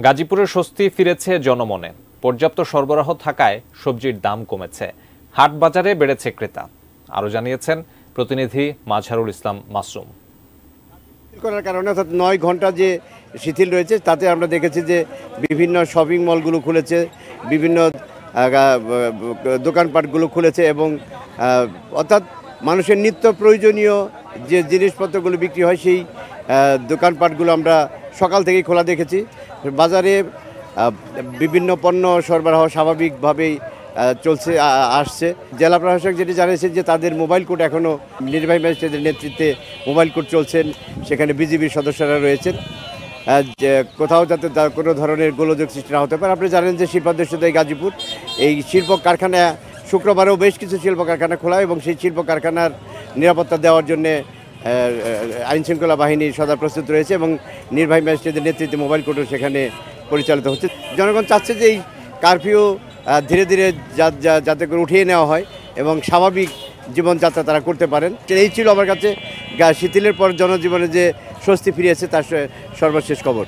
গাজীপুরে স্বস্তি ফিরেছে জনমনে। পর্যাপ্ত সরবরাহ থাকায় সবজির দাম কমেছে, হাট বাজারে বেড়েছে ক্রেতা। আরও জানিয়েছেন প্রতিনিধি মাজহারুল ইসলাম মাসুম। করার কারণে অর্থাৎ 9 ঘন্টা যে শিথিল রয়েছে তাতে আমরা দেখেছি যে বিভিন্ন শপিং মলগুলো খুলেছে, বিভিন্ন দোকানপাটগুলো খুলেছে এবং অর্থাৎ মানুষের নিত্য প্রয়োজনীয় যে জিনিসপত্রগুলো বিক্রি হয় সেই দোকানপাটগুলো আমরা সকাল থেকেই খোলা দেখেছি। বাজারে বিভিন্ন পণ্য সরবরাহ স্বাভাবিকভাবেই চলছে আসছে। জেলা প্রশাসক যেটি জানিয়েছে যে তাদের মোবাইল কোর্ট এখনও নির্বাহী ম্যাজিস্ট্রেটের নেতৃত্বে মোবাইল কোর্ট চলছেন, সেখানে বিজিবির সদস্যরা রয়েছেন, যে কোথাও যাতে কোনো ধরনের গোলযোগ সৃষ্টি না হতে পারে। আপনি জানেন যে শিল্পাধ্যক্ষ গাজীপুর এই শিল্প কারখানা শুক্রবারেও বেশ কিছু শিল্প কারখানা খোলা এবং সেই শিল্প কারখানার নিরাপত্তা দেওয়ার জন্যে আইনশৃঙ্খলা বাহিনী সদা প্রস্তুত রয়েছে এবং নির্বাহী ম্যাজিস্ট্রেটের নেতৃত্বে মোবাইল কোর্টও সেখানে পরিচালিত হচ্ছে। জনগণ চাচ্ছে যে এই কারফিউ ধীরে ধীরে যাতে করে উঠিয়ে নেওয়া হয় এবং স্বাভাবিক জীবনযাত্রা তারা করতে পারেন। এই ছিল আমার কাছে শিথিলের পর জনজীবনে যে স্বস্তি ফিরিয়েছে তার সর্বশেষ খবর।